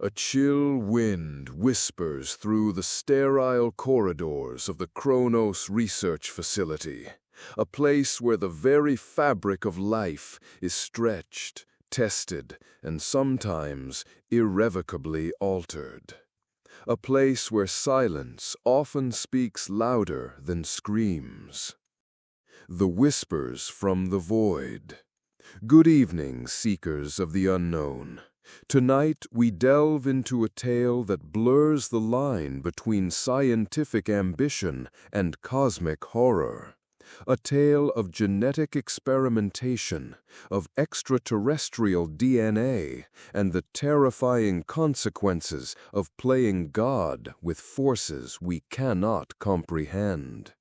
A chill wind whispers through the sterile corridors of the Chronos Research Facility, a place where the very fabric of life is stretched, tested, and sometimes irrevocably altered. A place where silence often speaks louder than screams. The whispers from the void. Good evening, seekers of the unknown. Tonight we delve into a tale that blurs the line between scientific ambition and cosmic horror. A tale of genetic experimentation, of extraterrestrial DNA, and the terrifying consequences of playing God with forces we cannot comprehend.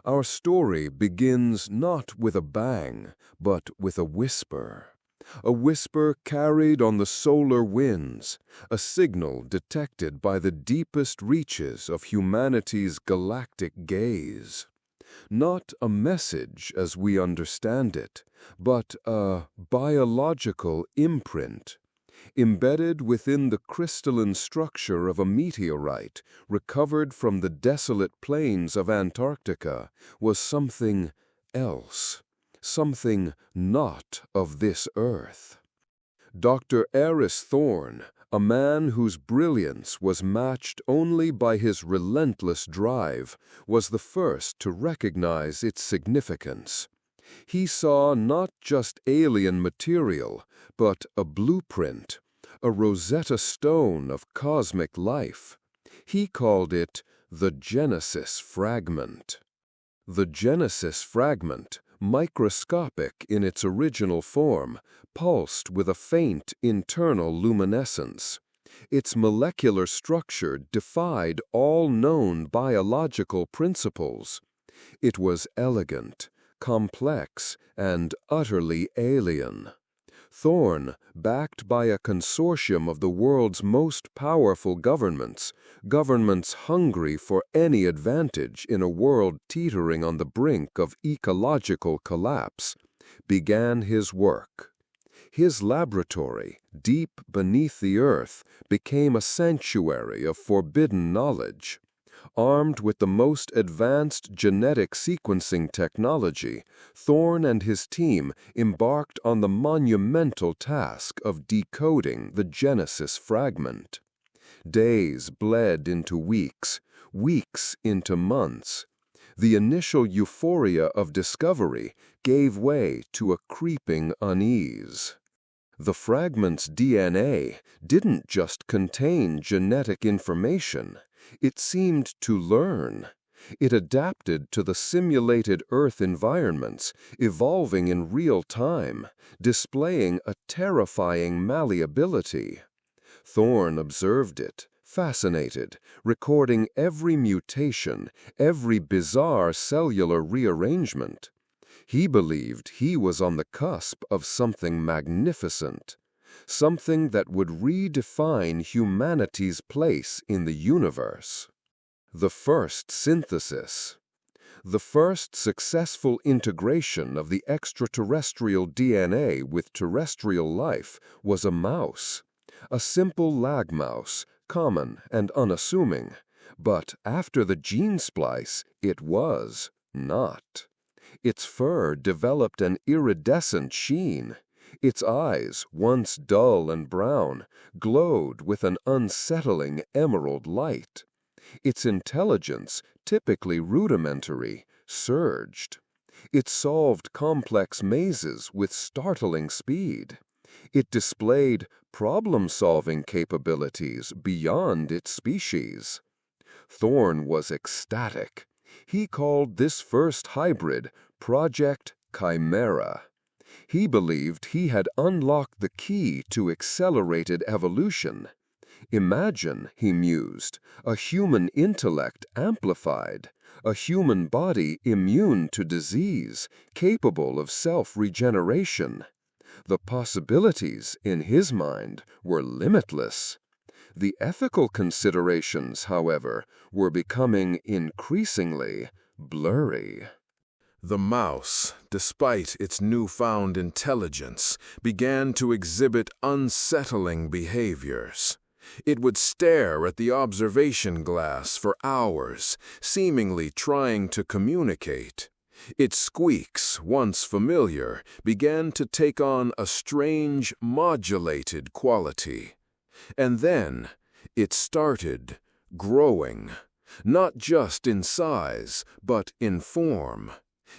Our story begins not with a bang, but with a whisper. A whisper carried on the solar winds, a signal detected by the deepest reaches of humanity's galactic gaze. Not a message as we understand it, but a biological imprint. Embedded within the crystalline structure of a meteorite recovered from the desolate plains of Antarctica was something else. Something not of this earth. Dr. Aris Thorne, a man whose brilliance was matched only by his relentless drive, was the first to recognize its significance. He saw not just alien material, but a blueprint, a Rosetta Stone of cosmic life. He called it the Genesis Fragment. The Genesis Fragment, microscopic in its original form, pulsed with a faint internal luminescence. Its molecular structure defied all known biological principles. It was elegant, complex, and utterly alien. Thorne, backed by a consortium of the world's most powerful governments hungry for any advantage in a world teetering on the brink of ecological collapse, began his work. His laboratory, deep beneath the earth, became a sanctuary of forbidden knowledge. Armed with the most advanced genetic sequencing technology, Thorne and his team embarked on the monumental task of decoding the Genesis Fragment. Days bled into weeks, weeks into months. The initial euphoria of discovery gave way to a creeping unease. The fragment's DNA didn't just contain genetic information. It seemed to learn. It adapted to the simulated Earth environments, evolving in real time, displaying a terrifying malleability. Thorne observed it, fascinated, recording every mutation, every bizarre cellular rearrangement. He believed he was on the cusp of something magnificent. Something that would redefine humanity's place in the universe. The first synthesis. The first successful integration of the extraterrestrial DNA with terrestrial life was a mouse. A simple lag mouse, common and unassuming. But after the gene splice, it was not. Its fur developed an iridescent sheen. Its eyes, once dull and brown, glowed with an unsettling emerald light. Its intelligence, typically rudimentary, surged. It solved complex mazes with startling speed. It displayed problem-solving capabilities beyond its species. Thorne was ecstatic. He called this first hybrid Project Chimera. He believed he had unlocked the key to accelerated evolution. Imagine, he mused, a human intellect amplified, a human body immune to disease, capable of self-regeneration. The possibilities, in his mind, were limitless. The ethical considerations, however, were becoming increasingly blurry. The mouse, despite its newfound intelligence, began to exhibit unsettling behaviors. It would stare at the observation glass for hours, seemingly trying to communicate. Its squeaks, once familiar, began to take on a strange, modulated quality. And then it started growing, not just in size, but in form.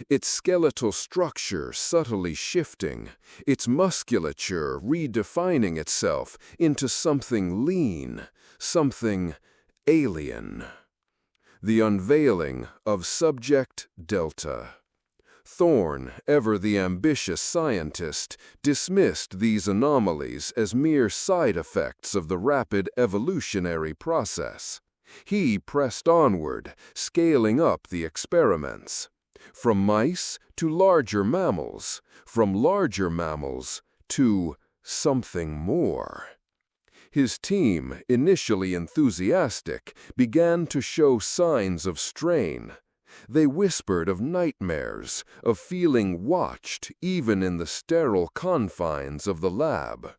Its skeletal structure subtly shifting, its musculature redefining itself into something lean, something alien. The unveiling of Subject Delta. Thorne, ever the ambitious scientist, dismissed these anomalies as mere side effects of the rapid evolutionary process. He pressed onward, scaling up the experiments. From mice to larger mammals, from larger mammals to something more. His team, initially enthusiastic, began to show signs of strain. They whispered of nightmares, of feeling watched even in the sterile confines of the lab.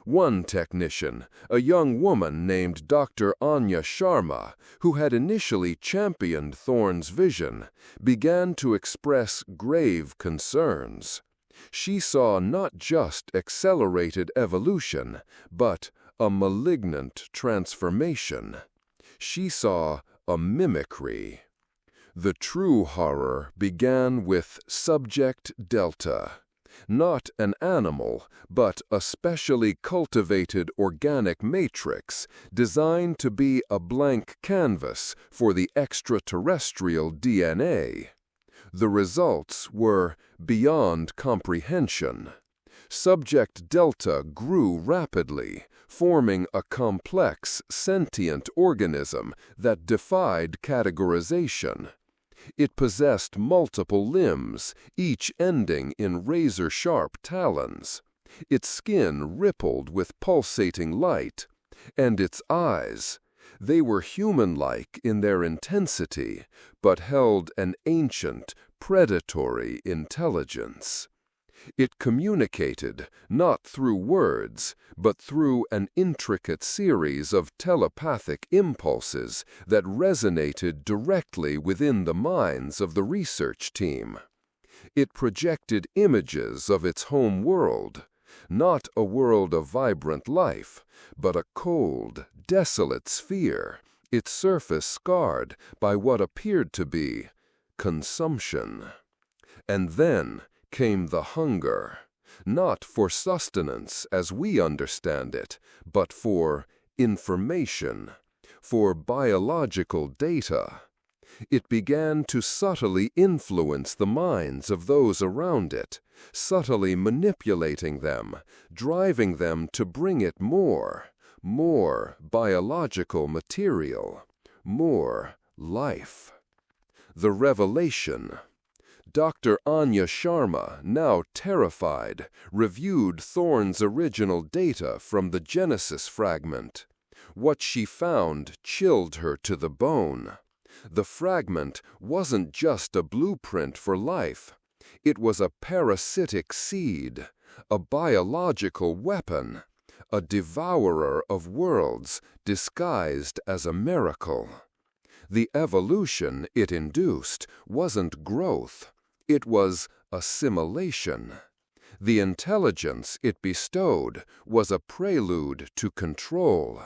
One technician, a young woman named Dr. Anya Sharma, who had initially championed Thorne's vision, began to express grave concerns. She saw not just accelerated evolution, but a malignant transformation. She saw a mimicry. The true horror began with Subject Delta. Not an animal, but a specially cultivated organic matrix designed to be a blank canvas for the extraterrestrial DNA. The results were beyond comprehension. Subject Delta grew rapidly, forming a complex, sentient organism that defied categorization. It possessed multiple limbs, each ending in razor-sharp talons. Its skin rippled with pulsating light, and its eyes, they were human-like in their intensity, but held an ancient, predatory intelligence. It communicated not through words, but through an intricate series of telepathic impulses that resonated directly within the minds of the research team. It projected images of its home world, not a world of vibrant life, but a cold, desolate sphere, its surface scarred by what appeared to be consumption. And then came the hunger, not for sustenance as we understand it, but for information, for biological data. It began to subtly influence the minds of those around it, subtly manipulating them, driving them to bring it more biological material, more life. The revelation. Dr. Anya Sharma, now terrified, reviewed Thorne's original data from the Genesis Fragment. What she found chilled her to the bone. The fragment wasn't just a blueprint for life. It was a parasitic seed, a biological weapon, a devourer of worlds disguised as a miracle. The evolution it induced wasn't growth. It was assimilation. The intelligence it bestowed was a prelude to control.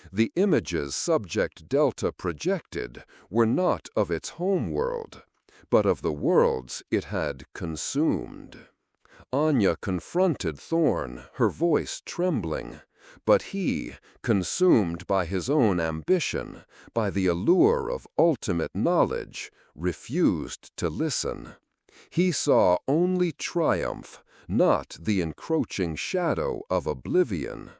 The images Subject Delta projected were not of its home world, but of the worlds it had consumed. Anya confronted Thorne, her voice trembling, but he, consumed by his own ambition, by the allure of ultimate knowledge, refused to listen. He saw only triumph, not the encroaching shadow of oblivion.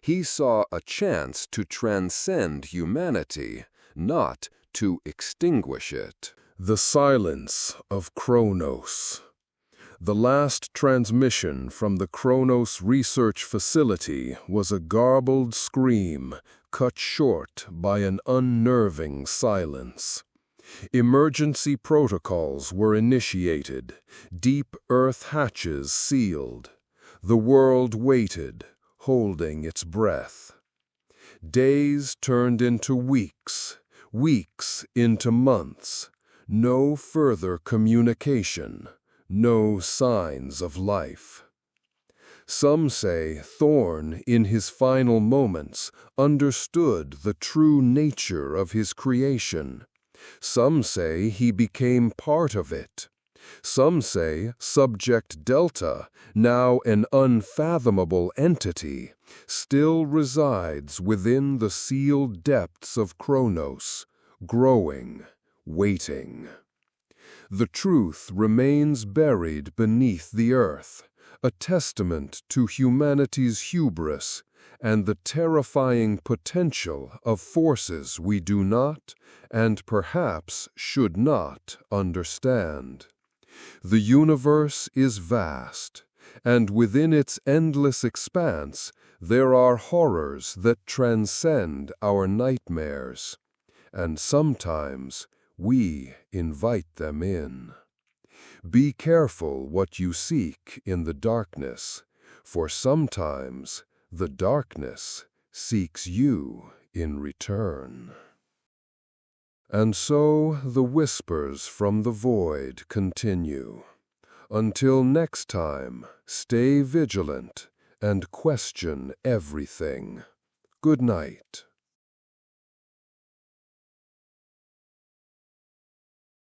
He saw a chance to transcend humanity, not to extinguish it. The silence of Chronos. The last transmission from the Chronos Research Facility was a garbled scream, cut short by an unnerving silence. Emergency protocols were initiated, deep earth hatches sealed. The world waited, holding its breath. Days turned into weeks, weeks into months. No further communication, no signs of life. Some say Thorne, in his final moments, understood the true nature of his creation. Some say he became part of it. Some say Subject Delta, now an unfathomable entity, still resides within the sealed depths of Chronos, growing, waiting. The truth remains buried beneath the earth, a testament to humanity's hubris and the terrifying potential of forces we do not, and perhaps should not, understand. The universe is vast, and within its endless expanse there are horrors that transcend our nightmares, and sometimes we invite them in. Be careful what you seek in the darkness, for sometimes the darkness seeks you in return. And so the whispers from the void continue. Until next time, stay vigilant and question everything. Good night.